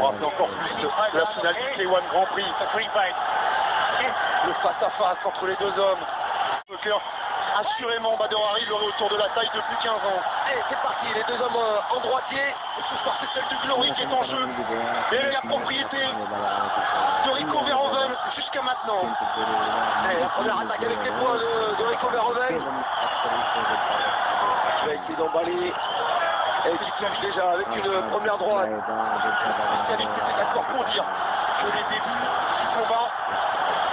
nous rappeler encore plus la finale du K1 Grand Prix. Le face-à-face entre les deux hommes. Assurément, Badr Hari l'aurait autour de la taille depuis 15 ans. Et c'est parti, les deux hommes en droitier. Ce soir, c'est celle du Glory qui est en jeu. Et la propriété de Rico Verhoeven jusqu'à maintenant. Et la première attaque avec les points de Rico Verhoeven. Il va essayer d'emballer. Et qui touche déjà avec une première droite. Spécialiste était d'accord pour dire que les débuts du combat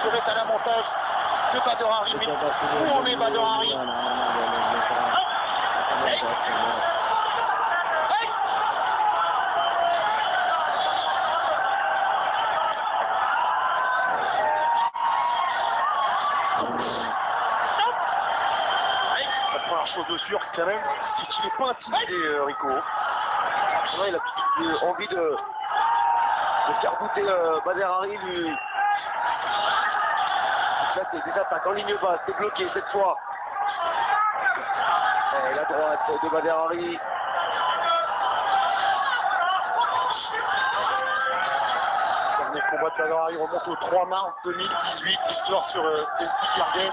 seraient à l'avantage de Badr Hari. Mais où en est Badr Hari? La première chose de sûr quand même, c'est qu'il n'est pas intimidé, Rico. Ouais, il a envie de faire goûter Badr Hari. Là, c'est des attaques en ligne basse, c'est bloqué cette fois. Et la droite de Badr Hari. Le dernier combat de Badr Hari remonte au 3 mars 2018, histoire sur MC Garguet.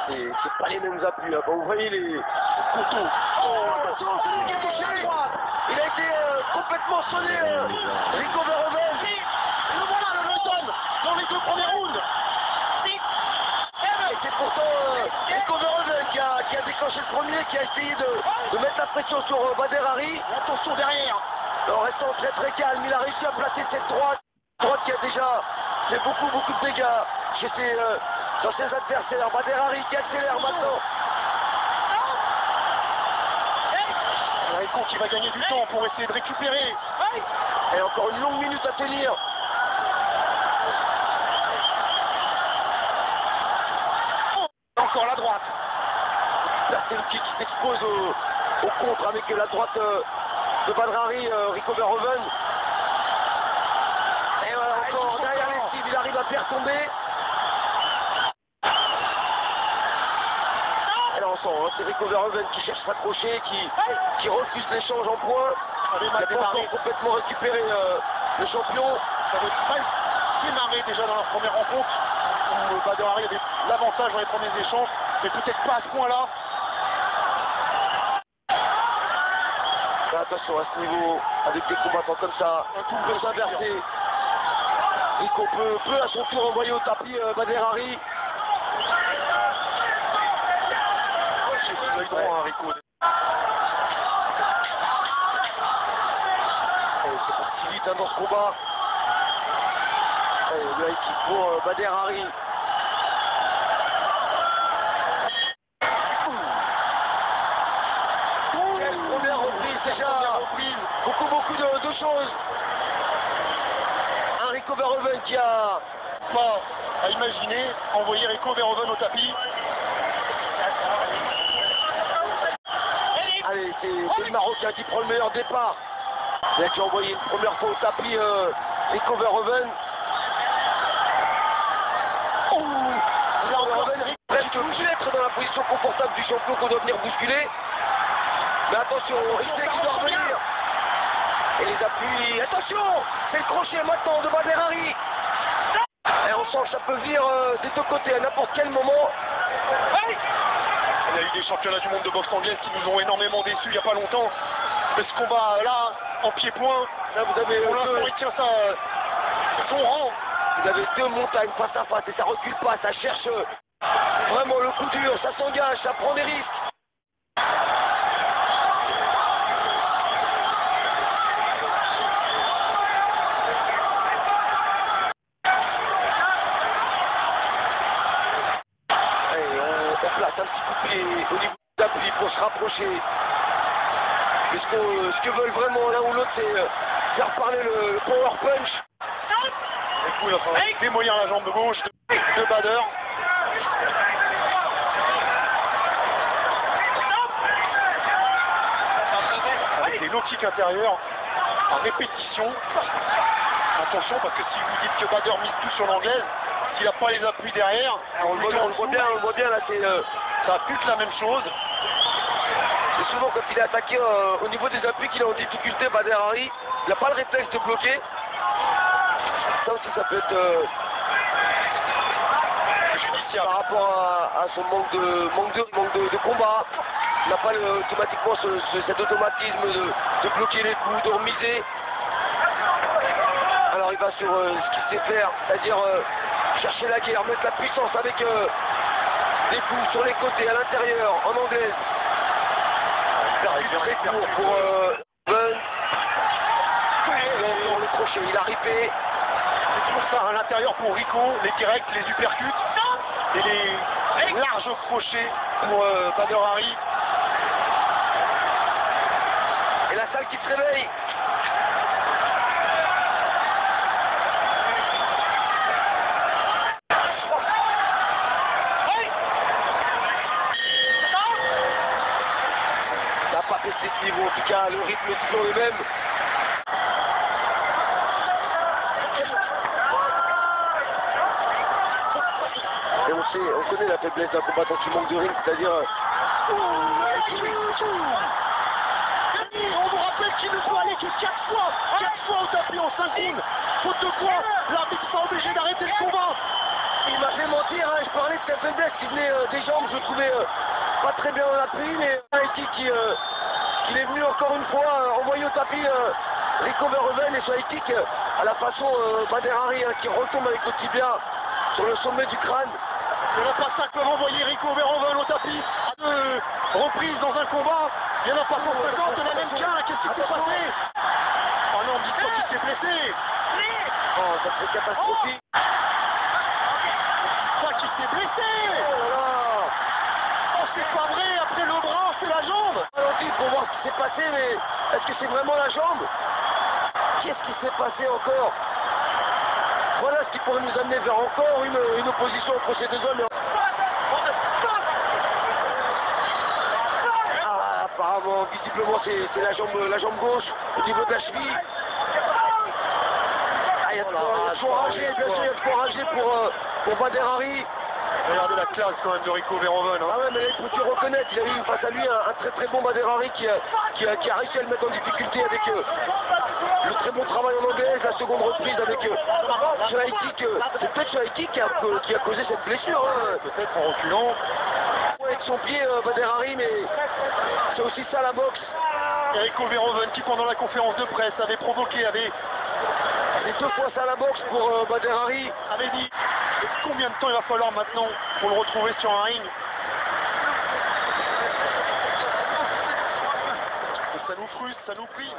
C'est pas les mêmes appuis, hein. Quand vous voyez les couteaux. Oh, attention, c'est lui qui est touché. Il a été complètement sonné, Rico Verhoeven. Et le voilà, le London, dans les deux premiers rounds. Et c'est pourtant Rico Verhoeven qui a déclenché le premier, qui a essayé de mettre la pression sur Badr Hari. Attention derrière. En restant très très calme, il a réussi à placer cette droite qui a déjà fait beaucoup de dégâts dans ses adversaires. Badr Hari qui accélère maintenant. Rico qui va gagner du temps pour essayer de récupérer. Et encore une longue minute à tenir. Encore la droite. Là, c'est le qui s'expose au contre avec la droite de Badr Hari, Rico Verhoeven. Et voilà, encore derrière les cibles, il arrive à faire tomber. Et là, on sent, hein, c'est Rico Verhoeven qui cherche à s'accrocher, qui refuse l'échange en points. Il n'a pas encore complètement récupéré le champion. Ça avait mal démarré déjà dans leur première rencontre. Où Badr Hari avait l'avantage dans les premiers échanges, mais peut-être pas à ce point-là. Attention à ce niveau, avec des combattants comme ça, tout peut s'inverser. Rico peut à son tour envoyer au tapis Badr Hari. C'est l'œil droit, hein, Rico. C'est parti vite hein, dans ce combat. Le high kick pour Badr Hari. Première reprise déjà. Beaucoup de choses. Un Rico Verhoeven qui a Pas à imaginer envoyer Rico Verhoeven au tapis. Allez, c'est le Marocain qui prend le meilleur départ. Il a déjà envoyé une première fois au tapis Rico Verhoeven. Verhoeven presque obligé d'être dans la position confortable du champion qu'on doit venir bousculer. Mais attention, il sait qu'il doit revenir. Et les appuis, attention, c'est le crochet maintenant de Badr Hari. Et on sent que ça peut venir des deux côtés à n'importe quel moment. Il y a eu des championnats du monde de boxe anglaise qui nous ont énormément déçus il n'y a pas longtemps. Mais ce combat là, en pied-point, Là vous avez pour l'instant il tient ça son rang. Vous avez deux montagnes face à face et ça recule pas, ça cherche vraiment le coup dur, ça s'engage, ça prend des risques. Et on place un petit coup de pied au niveau d'appui pour se rapprocher. Mais ce que veulent vraiment l'un ou l'autre, c'est faire parler le power punch. Du coup, il va falloir démolir la jambe de gauche de Badr. Avec des low kicks intérieurs en répétition. Attention, parce que si vous dites que Badr mise tout sur l'anglaise, s'il n'a pas les appuis derrière, On le voit bien là, ça pue la même chose. c'est souvent quand il est attaqué au niveau des appuis qu'il est en difficulté. Bader Hari. Il n'a pas le réflexe de bloquer. Ça aussi, ça peut être judiciaire. par rapport à son manque de combat. Il n'a pas automatiquement cet automatisme de bloquer les coups, de remiser. Alors il va sur ce qu'il sait faire, c'est-à-dire chercher la guerre, mettre la puissance avec des coups sur les côtés, à l'intérieur, en anglaise. Très court pour Ben. Dans le crochet, il a ripé. C'est toujours ça, à l'intérieur pour Rico, les directs, les uppercuts et les larges crochets pour Bader Hari. Et la salle qui se réveille. Ça n'a pas fait ce niveau, en tout cas, le rythme est toujours le même. Et on connaît la faiblesse d'un combattant qui manque de ring, c'est-à-dire... On vous rappelle qu'il ne faut aller que 4 fois au tapis en 5 rounds. Faute de quoi, l'arbitre sera obligé d'arrêter le combat. Il m'a fait mentir, hein. Je parlais de sa faiblesse qui venait des jambes, je le trouvais pas très bien dans l'appui, mais Haïti qui est venu encore une fois envoyer au tapis Rico Verhoeven et sur Haïti à la façon Bader Hari qui retombe avec le tibia sur le sommet du crâne. Il n'y en a pas 5 peuvent envoyer Rico Verhoeven au tapis à 2 reprises dans un combat. Il n'y en a pas 150, il y en a même qu'un. Qu'est-ce qui s'est passé? Oh non, dis-toi qu'il s'est blessé. Oh, ça serait catastrophique. Dis-toi qu'il s'est blessé. Oh là là. Oh, c'est pas vrai, après le bras, c'est la jambe. Allons-y pour voir ce qui s'est passé, mais est-ce que c'est vraiment la jambe? Qu'est-ce qui s'est passé encore? Voilà ce qui pourrait nous amener vers encore une opposition entre ces deux hommes. Ah, apparemment, visiblement, c'est la jambe gauche au niveau de la cheville. Ah, il y a de quoi rager, bien sûr, il y a de quoi rager pour Bader Hari. Regardez la classe quand même de Rico Verhoeven. Ah ouais, mais là, il faut se reconnaître, il a eu face à lui un très très bon Bader Hari qui a réussi à le mettre en difficulté avec le très bon travail en anglais, la seconde reprise avec Haïti, c'est peut-être Haïti qui a causé cette blessure. Hein. Peut-être en reculant. Avec son pied, Bader Hari, mais c'est aussi ça la boxe. Rico Verhoeven qui pendant la conférence de presse avait provoqué, C'est 2 fois ça la boxe pour Bader Hari. avait dit combien de temps il va falloir maintenant pour le retrouver sur un ring. Ça nous frustre, ça nous prive.